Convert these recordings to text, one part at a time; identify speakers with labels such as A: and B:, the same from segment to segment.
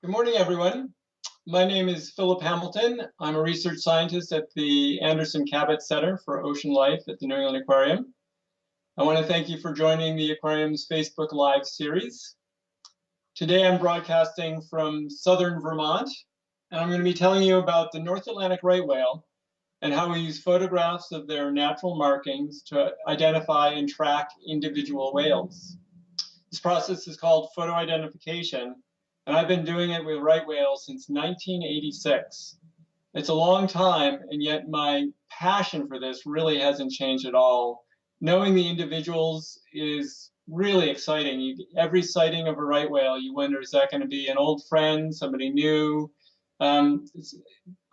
A: Good morning, everyone. My name is Philip Hamilton. I'm a research scientist at the Anderson Cabot Center for Ocean Life at the New England Aquarium. I want to thank you for joining the aquarium's Facebook Live series. Today I'm broadcasting from southern Vermont, and I'm going to be telling you about the North Atlantic right whale and how we use photographs of their natural markings to identify and track individual whales. This process is called photo identification, and I've been doing it with right whales since 1986. It's a long time, and yet my passion for this really hasn't changed at all. Knowing the individuals is really exciting. Every sighting of a right whale, you wonder, is that going to be an old friend, somebody new? A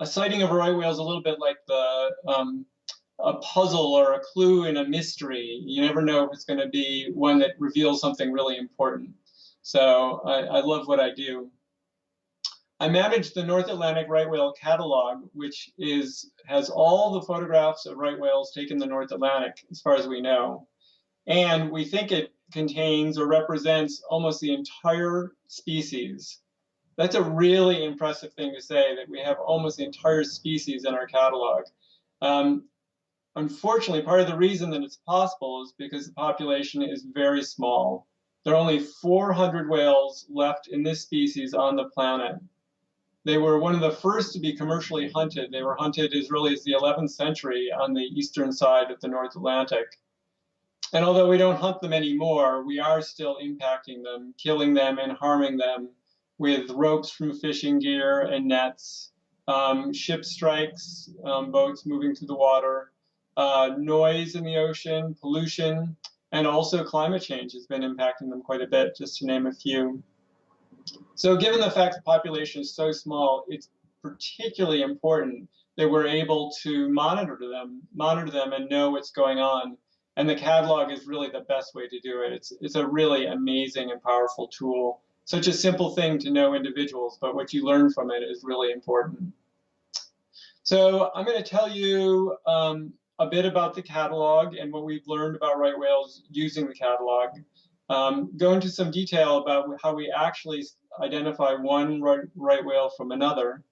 A: sighting of a right whale is a little bit like a puzzle or a clue in a mystery. You never know if it's going to be one that reveals something really important. So I love what I do. I manage the North Atlantic right whale catalog, which has all the photographs of right whales taken in the North Atlantic, as far as we know. And we think it contains or represents almost the entire species. That's a really impressive thing to say, that we have almost the entire species in our catalog. Unfortunately, part of the reason that it's possible is because the population is very small. There are only 400 whales left in this species on the planet. They were one of the first to be commercially hunted. They were hunted as early as the 11th century on the eastern side of the North Atlantic. And although we don't hunt them anymore, we are still impacting them, killing them and harming them with ropes from fishing gear and nets, ship strikes, boats moving through the water, noise in the ocean, pollution, and also climate change has been impacting them quite a bit, just to name a few. So given the fact the population is so small, it's particularly important that we're able to monitor them and know what's going on. And the catalog is really the best way to do it. It's a really amazing and powerful tool. Such a simple thing to know individuals, but what you learn from it is really important. So I'm going to tell you a bit about the catalog and what we've learned about right whales using the catalog. Go into some detail about how we actually identify one right whale from another.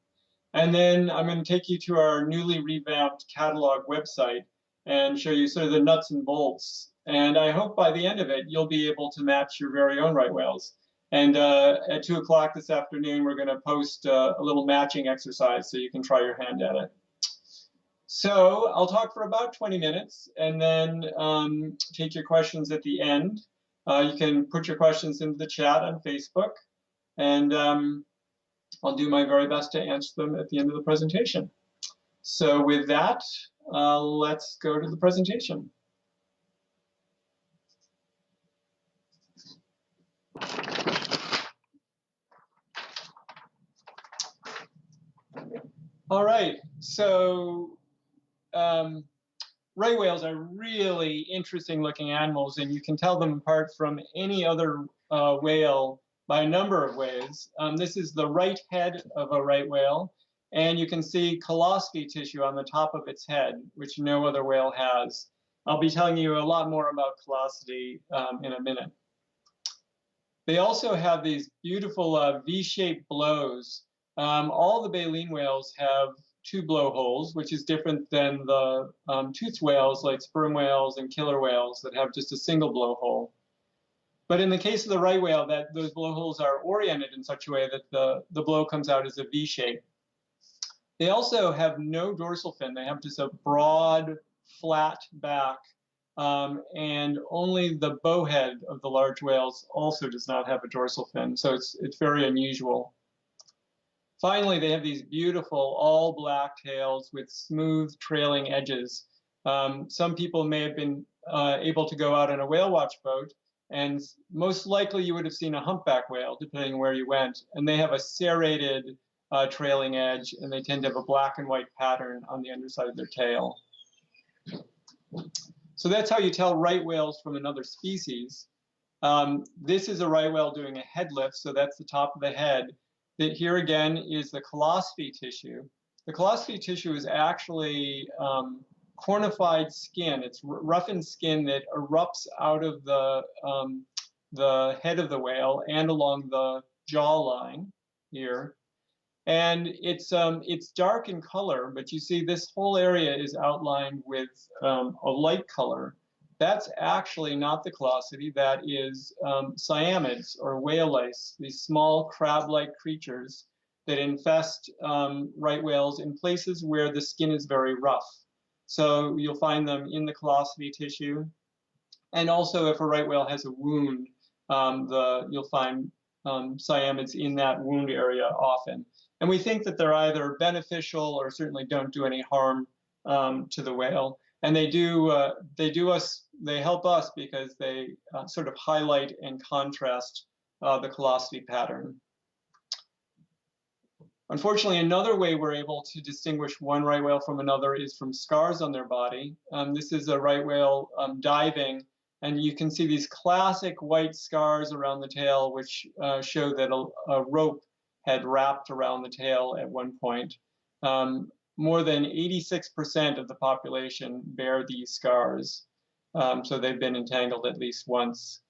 A: And then I'm going to take you to our newly revamped catalog website and show you sort of the nuts and bolts. And I hope by the end of it, you'll be able to match your very own right whales. And at 2 o'clock this afternoon, we're going to post a little matching exercise so you can try your hand at it. So I'll talk for about 20 minutes and then take your questions at the end. You can put your questions into the chat on Facebook, and I'll do my very best to answer them at the end of the presentation. So with that, let's go to the presentation. All right, so right whales are really interesting looking animals, and you can tell them apart from any other whale by a number of ways. This is the right head of a right whale, and you can see callosity tissue on the top of its head, which no other whale has. I'll be telling you a lot more about callosity in a minute. They also have these beautiful V-shaped blows. All the baleen whales have two blowholes, which is different than the toothed whales like sperm whales and killer whales that have just a single blowhole. But in the case of the right whale, those blowholes are oriented in such a way that the blow comes out as a V shape. They also have no dorsal fin. They have just a broad, flat back, and only the bowhead of the large whales also does not have a dorsal fin. So it's very unusual. Finally, they have these beautiful all black tails with smooth trailing edges. Some people may have been able to go out on a whale watch boat, and most likely you would have seen a humpback whale, depending on where you went. And they have a serrated trailing edge, and they tend to have a black and white pattern on the underside of their tail. So that's how you tell right whales from another species. This is a right whale doing a head lift, so that's the top of the head. That here again is the callosity tissue. The callosity tissue is actually cornified skin. It's roughened skin that erupts out of the head of the whale and along the jawline. here. And it's dark in color, but you see this whole area is outlined with a light color. That's actually not the Callosity. That is cyamids or whale lice, these small crab-like creatures that infest right whales in places where the skin is very rough. So you'll find them in the Callosity tissue. And also if a right whale has a wound, you'll find cyamids in that wound area often. And we think that they're either beneficial or certainly don't do any harm to the whale. And they help us because they sort of highlight and contrast the Callosity pattern. Unfortunately, another way we're able to distinguish one right whale from another is from scars on their body. This is a right whale diving, and you can see these classic white scars around the tail, which show that a rope had wrapped around the tail at one point. More than 86% of the population bear these scars, so they've been entangled at least once.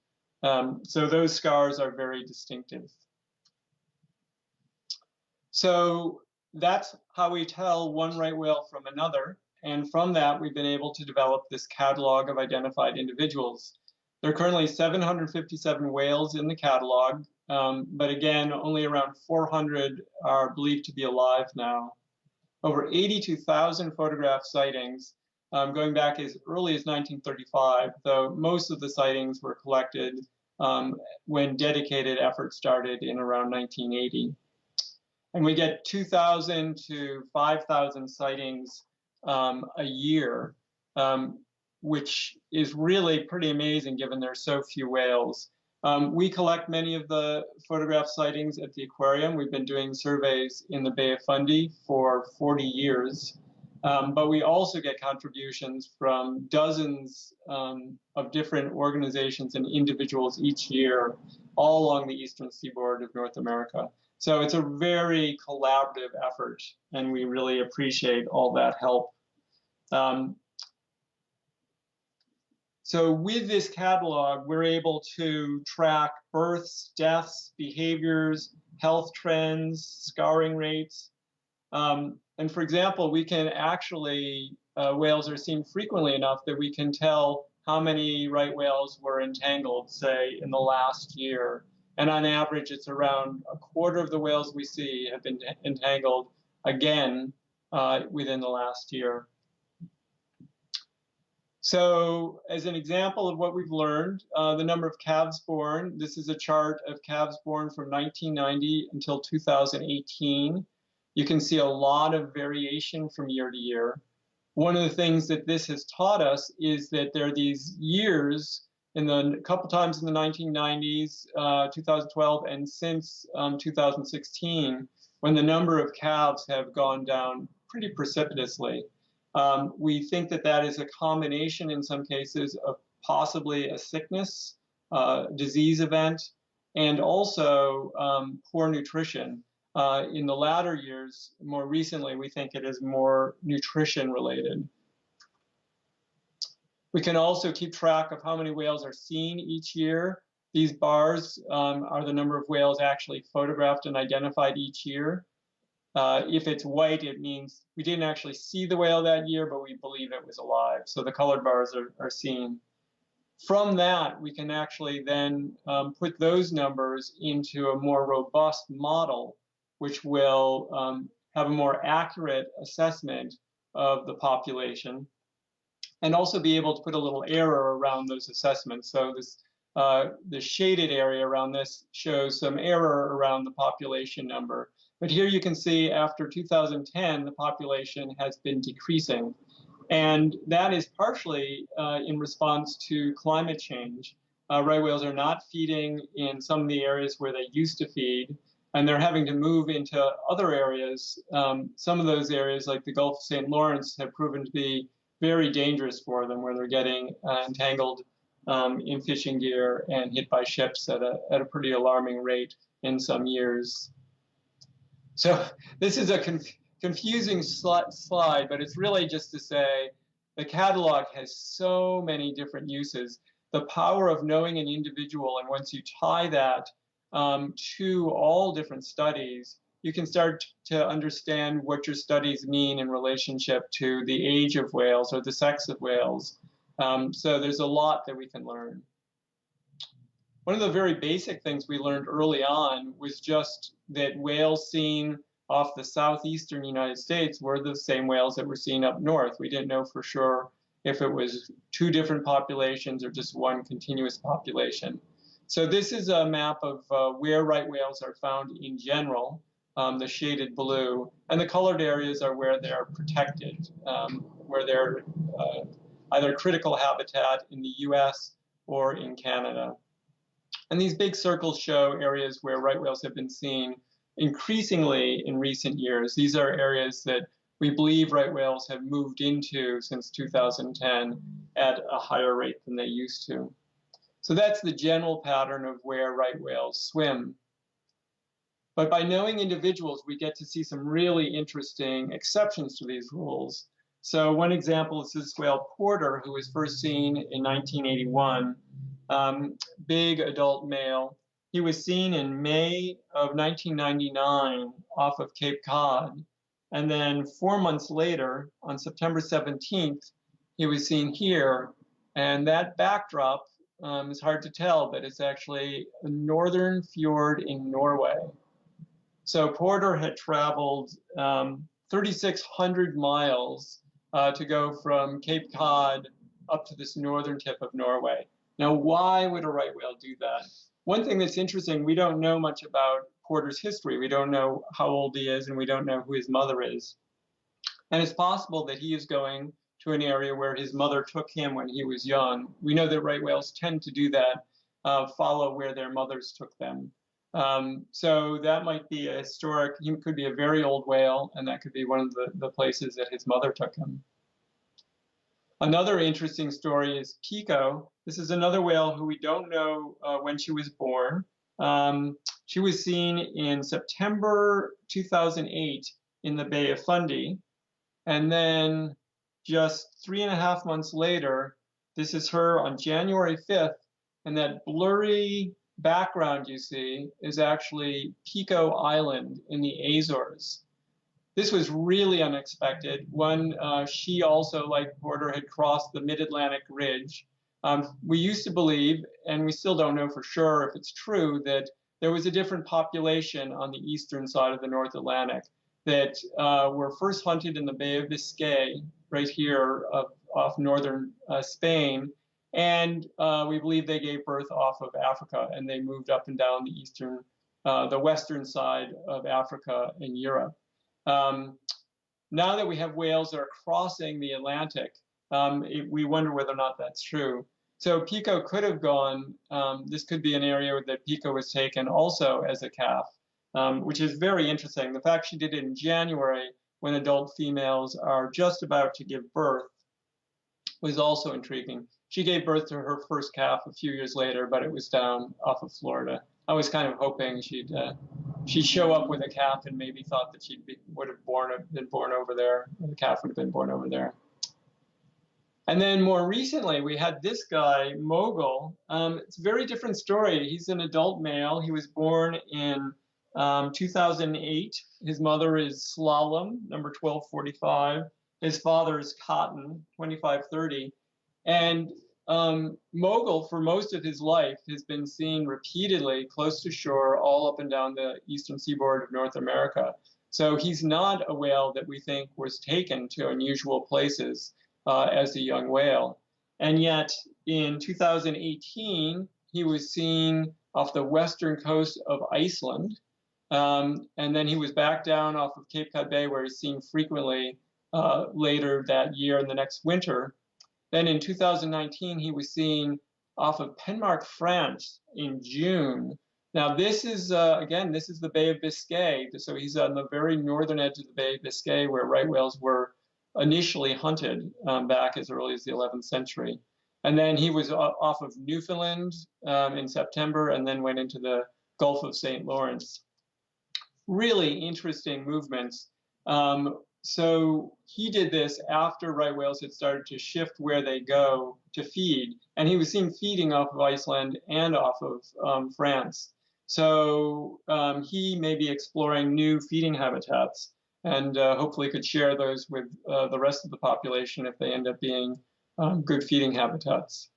A: So those scars are very distinctive. So that's how we tell one right whale from another. And from that, we've been able to develop this catalog of identified individuals. There are currently 757 whales in the catalog, but again, only around 400 are believed to be alive now. Over 82,000 photographed sightings, going back as early as 1935, though most of the sightings were collected when dedicated efforts started in around 1980. And we get 2,000 to 5,000 sightings a year, which is really pretty amazing given there are so few whales. We collect many of the photograph sightings at the aquarium. We've been doing surveys in the Bay of Fundy for 40 years. But we also get contributions from dozens of different organizations and individuals each year, all along the eastern seaboard of North America. So it's a very collaborative effort, and we really appreciate all that help. So with this catalog, we're able to track births, deaths, behaviors, health trends, scarring rates. And for example, we can actually, whales are seen frequently enough that we can tell how many right whales were entangled, say, in the last year. And on average, it's around a quarter of the whales we see have been entangled again within the last year. So as an example of what we've learned, the number of calves born, this is a chart of calves born from 1990 until 2018. You can see a lot of variation from year to year. One of the things that this has taught us is that there are these years a couple times in the 1990s, 2012, and since 2016, when the number of calves have gone down pretty precipitously. We think that that is a combination in some cases of possibly a sickness, disease event, and also poor nutrition. In the latter years, more recently, we think it is more nutrition related. We can also keep track of how many whales are seen each year. These bars are the number of whales actually photographed and identified each year. If it's white, it means we didn't actually see the whale that year, but we believe it was alive. So the colored bars are seen. From that, we can actually then put those numbers into a more robust model, which will have a more accurate assessment of the population, and also be able to put a little error around those assessments. So this, the shaded area around this shows some error around the population number. But here you can see after 2010, the population has been decreasing. And that is partially in response to climate change. Right whales are not feeding in some of the areas where they used to feed, and they're having to move into other areas. Some of those areas, like the Gulf of St. Lawrence, have proven to be very dangerous for them, where they're getting entangled in fishing gear and hit by ships at a pretty alarming rate in some years. So this is a confusing slide, but it's really just to say the catalog has so many different uses. The power of knowing an individual, and once you tie that to all different studies, you can start to understand what your studies mean in relationship to the age of whales or the sex of whales. So there's a lot that we can learn. One of the very basic things we learned early on was just that whales seen off the southeastern United States were the same whales that were seen up north. We didn't know for sure if it was two different populations or just one continuous population. So this is a map of where right whales are found in general, the shaded blue, and the colored areas are where they're protected, where they're either critical habitat in the US or in Canada. And these big circles show areas where right whales have been seen increasingly in recent years. These are areas that we believe right whales have moved into since 2010 at a higher rate than they used to. So that's the general pattern of where right whales swim. But by knowing individuals, we get to see some really interesting exceptions to these rules. So one example is this whale Porter, who was first seen in 1981, big adult male. He was seen in May of 1999 off of Cape Cod. And then 4 months later, on September 17th, he was seen here. And that backdrop is hard to tell, but it's actually a northern fjord in Norway. So Porter had traveled 3,600 miles to go from Cape Cod up to this northern tip of Norway. Now, why would a right whale do that? One thing that's interesting, we don't know much about Porter's history. We don't know how old he is, and we don't know who his mother is. And it's possible that he is going to an area where his mother took him when he was young. We know that right whales tend to do that, follow where their mothers took them. So that might be a historic, he could be a very old whale, and that could be one of the places that his mother took him. Another interesting story is Pico. This is another whale who we don't know when she was born. She was seen in September 2008 in the Bay of Fundy. And then just 3.5 months later, this is her on January 5th, and that blurry background you see is actually Pico Island in the Azores. This was really unexpected. She also, like Porter, had crossed the Mid-Atlantic Ridge. We used to believe, and we still don't know for sure if it's true, that there was a different population on the eastern side of the North Atlantic that were first hunted in the Bay of Biscay, right here off northern Spain. And we believe they gave birth off of Africa, and they moved up and down the western side of Africa and Europe. Now that we have whales that are crossing the Atlantic, we wonder whether or not that's true. So Pico could have gone, this could be an area that Pico was taken also as a calf, which is very interesting. The fact she did it in January when adult females are just about to give birth was also intriguing. She gave birth to her first calf a few years later, but it was down off of Florida. I was kind of hoping she'd show up with a calf and maybe thought that would have been born over there, or the calf would have been born over there. And then more recently, we had this guy, Mogul. It's a very different story. He's an adult male. He was born in 2008. His mother is Slalom, number 1245. His father is Cotton, 2530. And Mogul, for most of his life, has been seen repeatedly close to shore all up and down the eastern seaboard of North America. So he's not a whale that we think was taken to unusual places as a young whale. And yet, in 2018, he was seen off the western coast of Iceland. And then he was back down off of Cape Cod Bay, where he's seen frequently later that year and the next winter. Then in 2019, he was seen off of Penmark, France in June. Now this is, again, this is the Bay of Biscay. So he's on the very northern edge of the Bay of Biscay where right whales were initially hunted back as early as the 11th century. And then he was off of Newfoundland in September and then went into the Gulf of St. Lawrence. Really interesting movements. So he did this after right whales had started to shift where they go to feed. And he was seen feeding off of Iceland and off of France. So he may be exploring new feeding habitats and hopefully could share those with the rest of the population if they end up being good feeding habitats.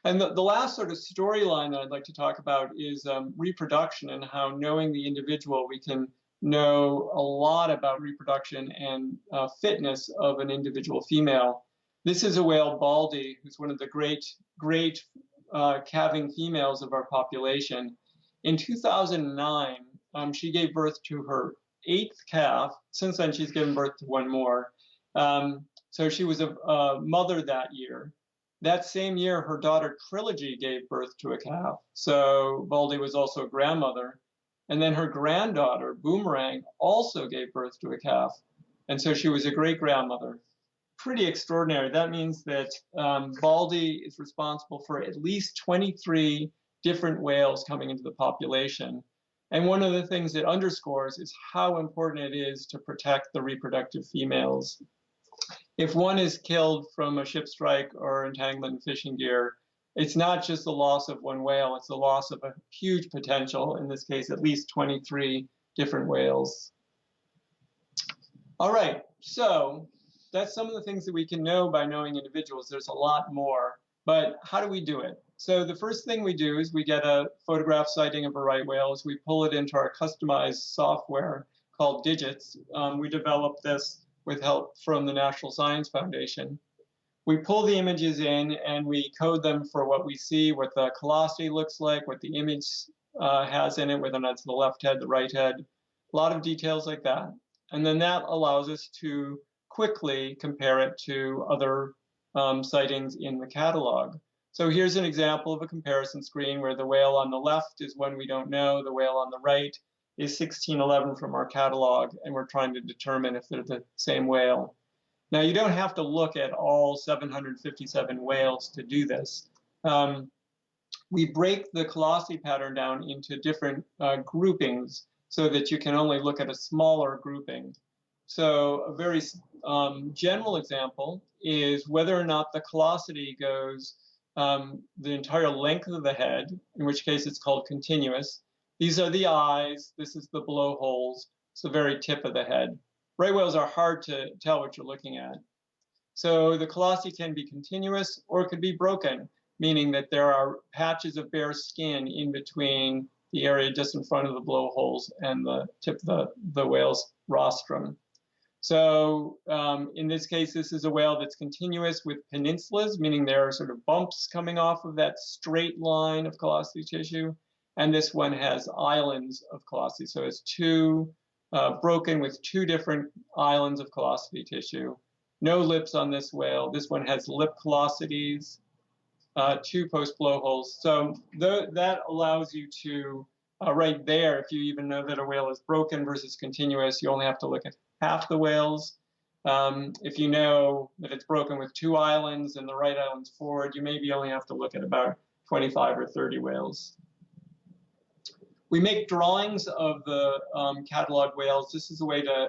A: And the last sort of storyline that I'd like to talk about is reproduction and how, knowing the individual, we can know a lot about reproduction and fitness of an individual female. This is a whale, Baldy, who's one of the great calving females of our population. In 2009, she gave birth to her 8th calf. Since then, she's given birth to one more. So she was a mother that year. That same year, her daughter Trilogy gave birth to a calf. So Baldy was also a grandmother. And then her granddaughter, Boomerang, also gave birth to a calf. And so she was a great grandmother. Pretty extraordinary. That means that Baldy is responsible for at least 23 different whales coming into the population. And one of the things it underscores is how important it is to protect the reproductive females. If one is killed from a ship strike or entanglement in fishing gear, it's not just the loss of one whale, it's the loss of a huge potential, in this case, at least 23 different whales. All right, so that's some of the things that we can know by knowing individuals. There's a lot more, but how do we do it? So the first thing we do is we get a photograph sighting of a right whale. As we pull it into our customized software called Digits. We developed this with help from the National Science Foundation. We pull the images in and we code them for what we see, what the callosity looks like, what the image has in it, whether or not it's the left head, the right head, a lot of details like that. And then that allows us to quickly compare it to other sightings in the catalog. So here's an example of a comparison screen where the whale on the left is one we don't know, the whale on the right is 1611 from our catalog, and we're trying to determine if they're the same whale. Now, you don't have to look at all 757 whales to do this. We break the callosity pattern down into different groupings so that you can only look at a smaller grouping. So a very general example is whether or not the callosity goes the entire length of the head, in which case it's called continuous. These are the eyes, this is the blowholes, it's the very tip of the head. Right whales are hard to tell what you're looking at. So the callosity can be continuous or it could be broken, meaning that there are patches of bare skin in between the area just in front of the blowholes and the tip of the whale's rostrum. So in this case, this is a whale that's continuous with peninsulas, meaning there are sort of bumps coming off of that straight line of callosity tissue. And this one has islands of callosity. So it's two broken with two different islands of callosity tissue. No lips on this whale. This one has lip callosities, 2 post blowholes. So that allows you to, right there, if you even know that a whale is broken versus continuous, you only have to look at half the whales. If you know that it's broken with 2 islands and the right island's forward, you maybe only have to look at about 25 or 30 whales. We make drawings of the catalog whales. This is a way to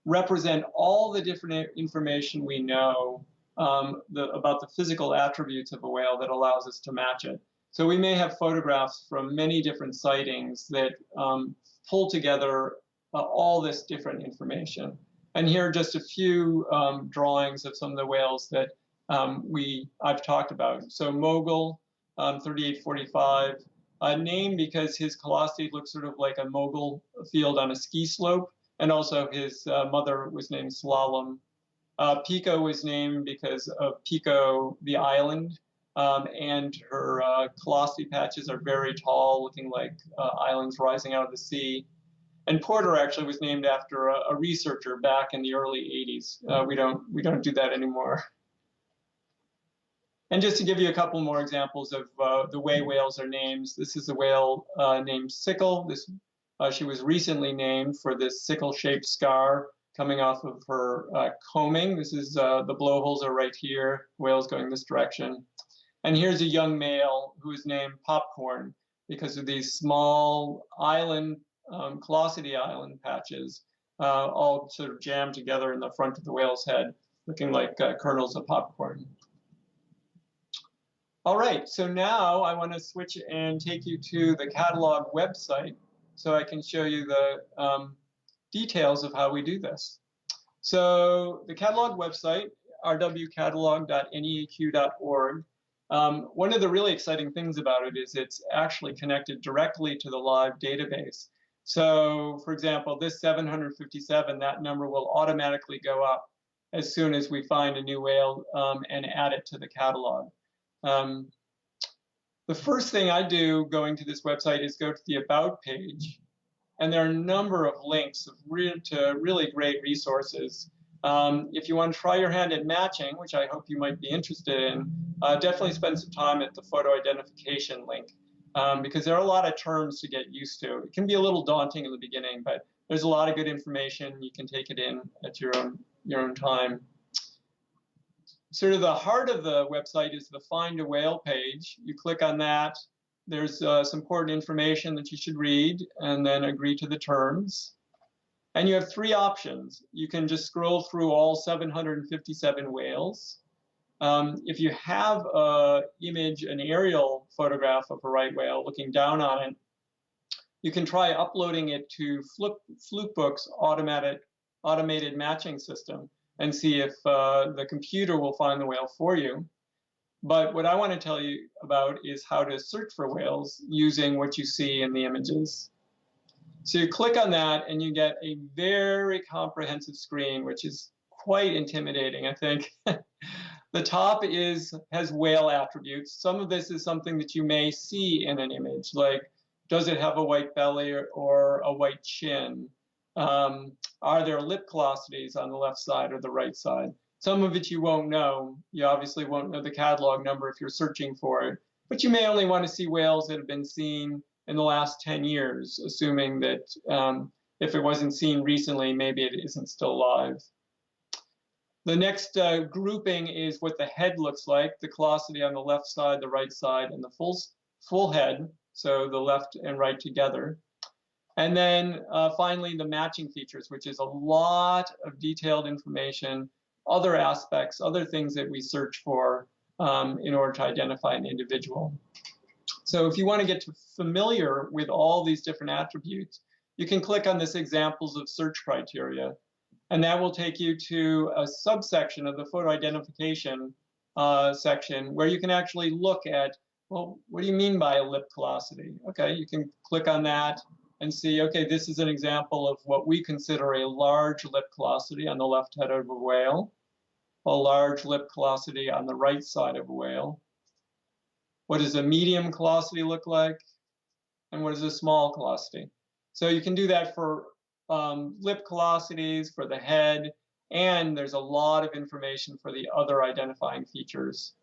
A: represent all the different information we know about the physical attributes of a whale that allows us to match it. So we may have photographs from many different sightings that pull together all this different information. And here are just a few drawings of some of the whales that I've talked about. So Mogul, 3845, named because his callosity looks sort of like a mogul field on a ski slope, and also his mother was named Slalom. Pico was named because of Pico, the island, and her callosity patches are very tall, looking like islands rising out of the sea. And Porter actually was named after a researcher back in the early 80s. We don't do that anymore. And just to give you a couple more examples of the way whales are named, this is a whale named Sickle. She was recently named for this sickle-shaped scar coming off of her combing. This is the blowholes are right here. Whale's going this direction. And here's a young male who is named Popcorn because of these small island, callosity island patches, all sort of jammed together in the front of the whale's head, looking like kernels of popcorn. All right, so now I want to switch and take you to the catalog website so I can show you the details of how we do this. So the catalog website, rwcatalog.neaq.org, one of the really exciting things about it is it's actually connected directly to the live database. So for example, this 757, that number will automatically go up as soon as we find a new whale and add it to the catalog. The first thing I do going to this website is go to the About page, and there are a number of links to really great resources. If you want to try your hand at matching, which I hope you might be interested in, definitely spend some time at the photo identification link, because there are a lot of terms to get used to. It can be a little daunting in the beginning, but there's a lot of good information. You can take it in at your own time. Sort of the heart of the website is the Find a Whale page. You click on that. There's some important information that you should read and then agree to the terms. And you have three options. You can just scroll through all 757 whales. If you have an image, an aerial photograph of a right whale looking down on it, you can try uploading it to Flukebook's automated matching system and see if the computer will find the whale for you. But what I want to tell you about is how to search for whales using what you see in the images. So you click on that and you get a very comprehensive screen, which is quite intimidating, I think. The top has whale attributes. Some of this is something that you may see in an image, like does it have a white belly or a white chin? Are there lip callosities on the left side or the right side? Some of it you won't know. You obviously won't know the catalog number if you're searching for it, but you may only want to see whales that have been seen in the last 10 years, assuming that if it wasn't seen recently, maybe it isn't still alive. The next grouping is what the head looks like, the callosity on the left side, the right side, and the full head, so the left and right together. And then finally, the matching features, which is a lot of detailed information, other aspects, other things that we search for in order to identify an individual. So if you want to get familiar with all these different attributes, you can click on this examples of search criteria, and that will take you to a subsection of the photo identification section where you can actually look at, well, what do you mean by a lip callosity? Okay, you can click on that and see, okay, this is an example of what we consider a large lip callosity on the left head of a whale, a large lip callosity on the right side of a whale. What does a medium callosity look like? And what is a small callosity? So you can do that for lip callosities, for the head, and there's a lot of information for the other identifying features.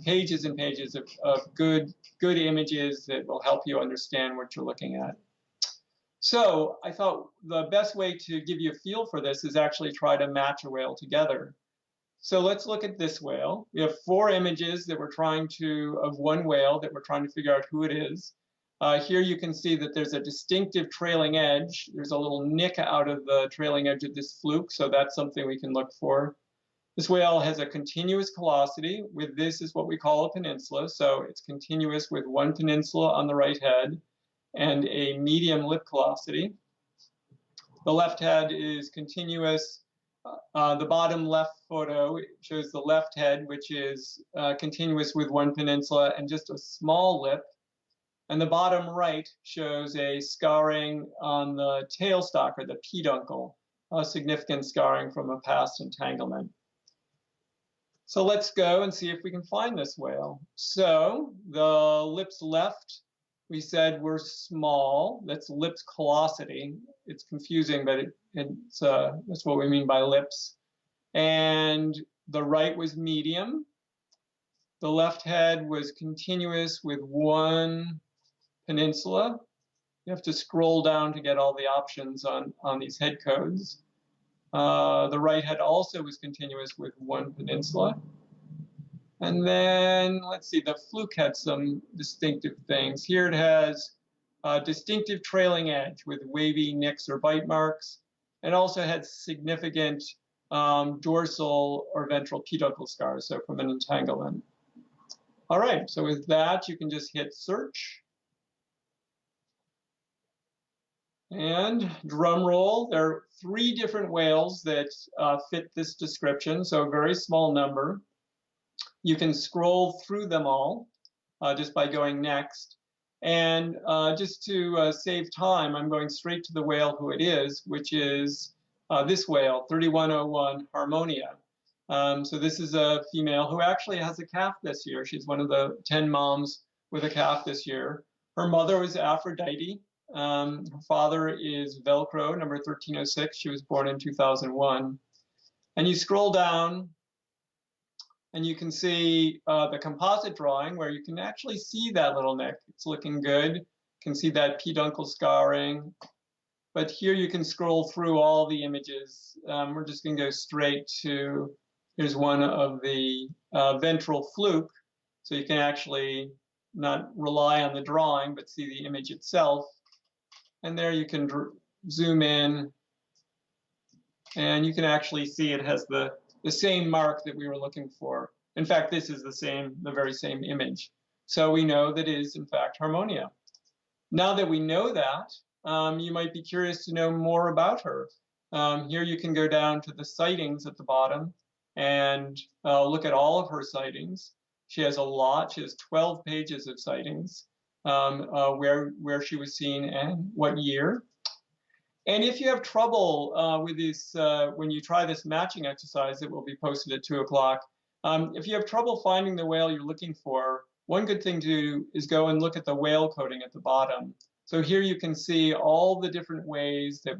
A: Pages and pages of good images that will help you understand what you're looking at. So I thought the best way to give you a feel for this is actually try to match a whale together. So let's look at this whale. We have 4 images that of one whale that we're trying to figure out who it is. Here you can see that there's a distinctive trailing edge. There's a little nick out of the trailing edge of this fluke, so that's something we can look for. This whale has a continuous callosity. With this is what we call a peninsula, so it's continuous with one peninsula on the right head and a medium lip callosity. The left head is continuous. The bottom left photo shows the left head, which is continuous with one peninsula and just a small lip. And the bottom right shows a scarring on the tailstock or the peduncle, a significant scarring from a past entanglement. So let's go and see if we can find this whale. So the lips left, we said were small. That's lips callosity. It's confusing, but that's what we mean by lips. And the right was medium. The left head was continuous with one peninsula. You have to scroll down to get all the options on these head codes. The right head also was continuous with one peninsula. And then, let's see, the fluke had some distinctive things. Here it has a distinctive trailing edge with wavy nicks or bite marks. It also had significant dorsal or ventral peduncle scars, so from an entanglement. All right, so with that, you can just hit search. And drum roll, there are 3 different whales that fit this description, so a very small number. You can scroll through them all just by going next. And just to save time, I'm going straight to the whale who it is, which is this whale, 3101 Harmonia. So this is a female who actually has a calf this year. She's one of the 10 moms with a calf this year. Her mother was Aphrodite. Her father is Velcro, number 1306. She was born in 2001. And you scroll down, and you can see the composite drawing where you can actually see that little neck. It's looking good. You can see that peduncle scarring. But here you can scroll through all the images. We're just going to go straight to, here's one of the ventral fluke. So you can actually not rely on the drawing, but see the image itself. And there you can zoom in, and you can actually see it has the same mark that we were looking for. In fact, this is the very same image. So we know that it is, in fact, Harmonia. Now that we know that, you might be curious to know more about her. Here you can go down to the sightings at the bottom and look at all of her sightings. She has a lot. She has 12 pages of sightings, where she was seen and what year. And if you have trouble with this, when you try this matching exercise that will be posted at 2 o'clock, if you have trouble finding the whale you're looking for, one good thing to do is go and look at the whale coding at the bottom. So here you can see all the different ways that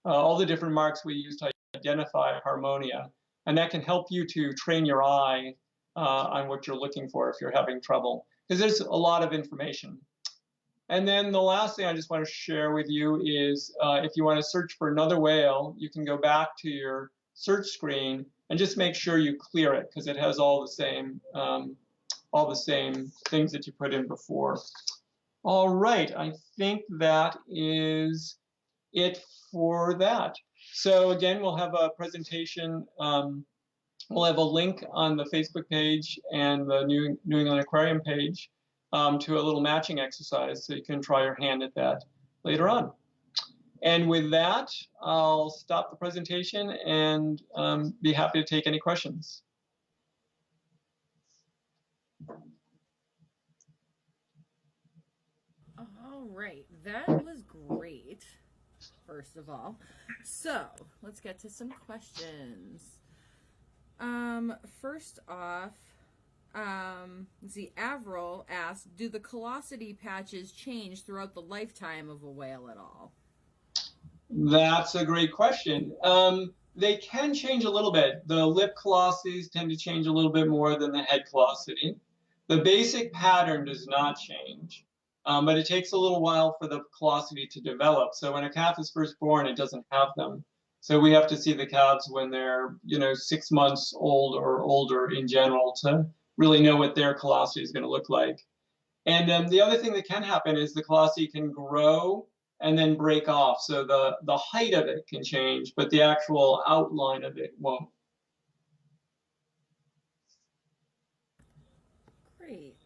A: all the different marks we use to identify Harmonia. And that can help you to train your eye on what you're looking for if you're having trouble, because there's a lot of information. And then the last thing I just want to share with you is if you want to search for another whale, you can go back to your search screen and just make sure you clear it, because it has all the same things that you put in before. All right, I think that is it for that. So again, we'll have a presentation. We'll have a link on the Facebook page and the New England Aquarium page to a little matching exercise, so you can try your hand at that later on. And with that, I'll stop the presentation and be happy to take any questions.
B: All right, that was great, first of all. So let's get to some questions. First off, let's see, Avril asked, do the callosity patches change throughout the lifetime of a whale at all?
A: That's a great question. They can change a little bit. The lip callosities tend to change a little bit more than the head callosity. The basic pattern does not change, but it takes a little while for the callosity to develop. So when a calf is first born, it doesn't have them. So we have to see the calves when they're, 6 months old or older in general to really know what their callosity is going to look like. And the other thing that can happen is the callosity can grow and then break off. So the height of it can change, but the actual outline of it won't.
B: Great.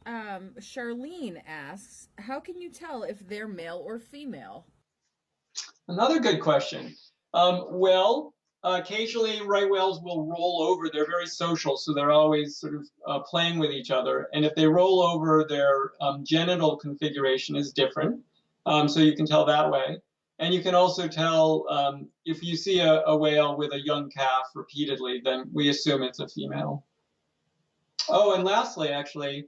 B: Charlene asks, how can you tell if they're male or female?
A: Another good question. Well, occasionally right whales will roll over. They're very social, so they're always sort of playing with each other. And if they roll over, their genital configuration is different. So you can tell that way. And you can also tell if you see a whale with a young calf repeatedly, then we assume it's a female. Oh, and lastly, actually,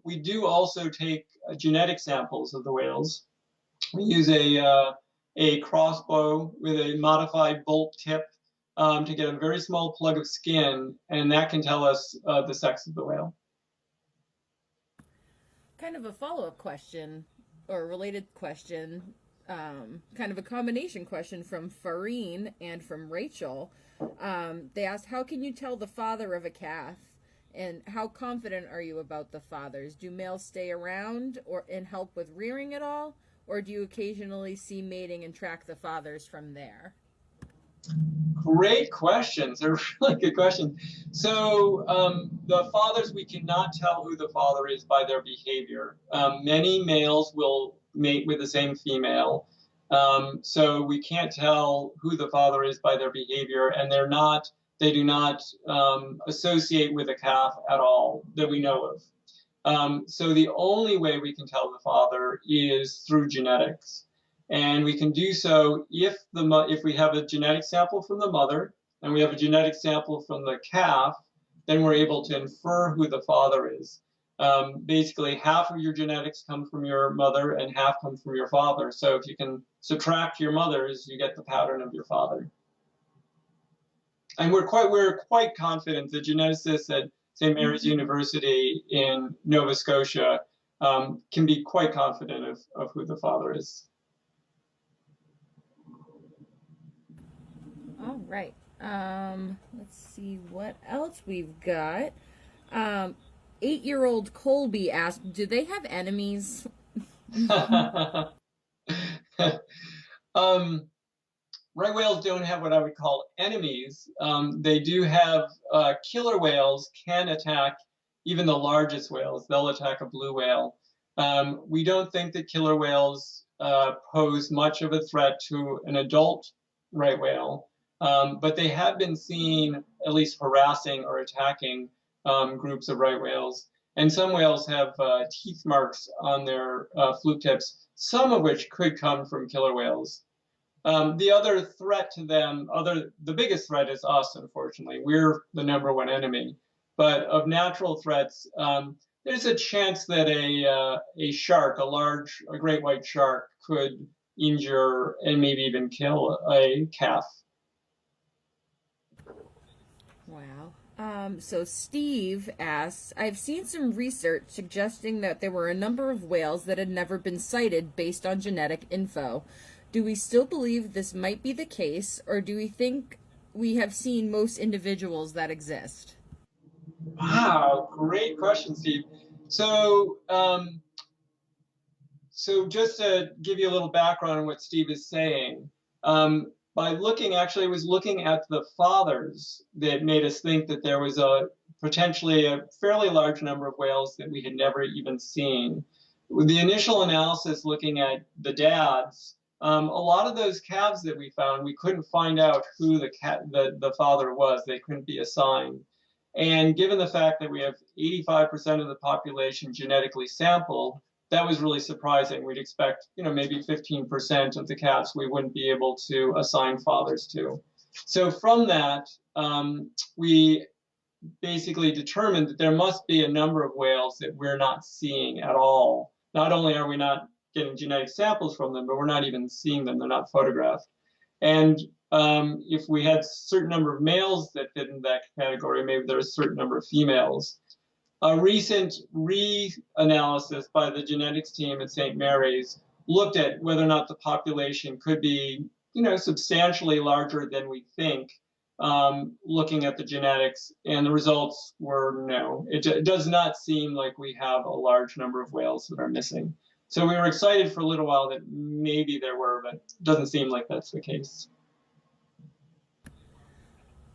A: we do also take genetic samples of the whales. We use a crossbow with a modified bolt tip to get a very small plug of skin, and that can tell us the sex of the whale.
B: Kind of a follow-up question, or a related question, kind of a combination question from Farine and from Rachel. They asked, how can you tell the father of a calf? And how confident are you about the fathers? Do males stay around and help with rearing at all? Or do you occasionally see mating and track the fathers from there?
A: Great questions. They're really good questions. So the fathers, we cannot tell who the father is by their behavior. Many males will mate with the same female. So we can't tell who the father is by their behavior, and they do not associate with a calf at all that we know of. So the only way we can tell the father is through genetics. And we can do so if we have a genetic sample from the mother and we have a genetic sample from the calf, then we're able to infer who the father is. Basically, half of your genetics come from your mother and half come from your father. So if you can subtract your mothers, you get the pattern of your father. And we're quite confident. The geneticists at St. Mary's University in Nova Scotia can be quite confident of who the father is.
B: All right. Let's see what else we've got. 8-year-old Colby asked, do they have enemies?
A: Right whales don't have what I would call enemies. They do have killer whales can attack even the largest whales. They'll attack a blue whale. We don't think that killer whales pose much of a threat to an adult right whale, but they have been seen at least harassing or attacking groups of right whales. And some whales have teeth marks on their fluke tips, some of which could come from killer whales. The other threat to them, the biggest threat is us, unfortunately. We're the #1 enemy. But of natural threats, there's a chance that a shark, a great white shark, could injure and maybe even kill a calf.
B: Wow. So Steve asks, I've seen some research suggesting that there were a number of whales that had never been sighted based on genetic info. Do we still believe this might be the case, or do we think we have seen most individuals that exist?
A: Wow, great question, Steve. So, just to give you a little background on what Steve is saying, by looking at the fathers that made us think that there was potentially a fairly large number of whales that we had never even seen. With the initial analysis looking at the dads, a lot of those calves that we found, we couldn't find out who the father was. They couldn't be assigned. And given the fact that we have 85% of the population genetically sampled, that was really surprising. We'd expect, maybe 15% of the calves we wouldn't be able to assign fathers to. So from that, we basically determined that there must be a number of whales that we're not seeing at all. Not only are we not getting genetic samples from them, but we're not even seeing them. They're not photographed. And if we had a certain number of males that fit in that category, maybe there's a certain number of females. A recent reanalysis by the genetics team at St. Mary's looked at whether or not the population could be, substantially larger than we think, looking at the genetics, and the results were no. It does not seem like we have a large number of whales that are missing. So we were excited for a little while that maybe there were, but it doesn't seem like that's the case.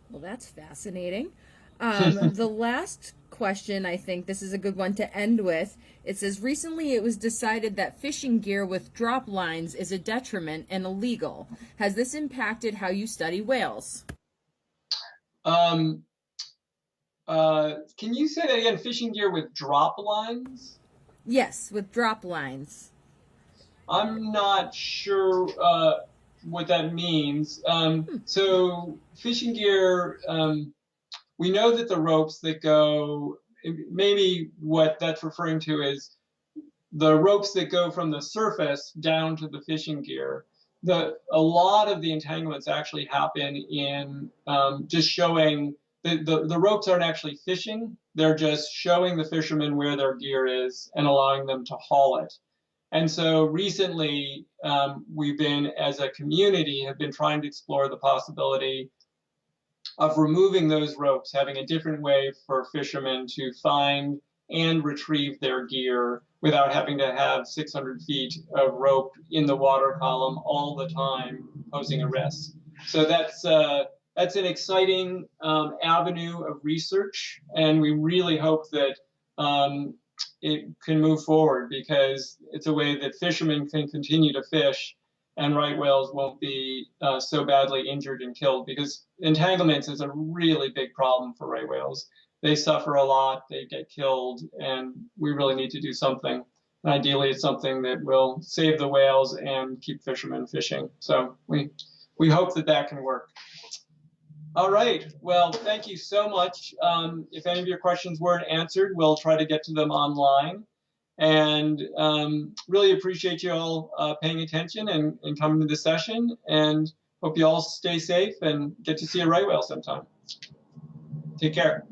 B: Well, that's fascinating. The last question, I think this is a good one to end with. It says, recently it was decided that fishing gear with drop lines is a detriment and illegal. Has this impacted how you study whales?
A: Can you say that again? Fishing gear with drop lines?
B: Yes, with drop lines.
A: I'm not sure what that means. So fishing gear, we know that the ropes that go, maybe what that's referring to is the ropes that go from the surface down to the fishing gear. A lot of the entanglements actually happen in just showing, the ropes aren't actually fishing, they're just showing the fishermen where their gear is and allowing them to haul it. And so recently, we've been, as a community, have been trying to explore the possibility of removing those ropes, having a different way for fishermen to find and retrieve their gear without having to have 600 feet of rope in the water column all the time, posing a risk. So that's an exciting avenue of research, and we really hope that it can move forward, because it's a way that fishermen can continue to fish and right whales won't be so badly injured and killed, because entanglements is a really big problem for right whales. They suffer a lot, they get killed, and we really need to do something. And ideally, it's something that will save the whales and keep fishermen fishing. So we hope that that can work. All right. Well, thank you so much. If any of your questions weren't answered, we'll try to get to them online. And really appreciate you all paying attention and coming to the session. And hope you all stay safe and get to see a right whale sometime. Take care.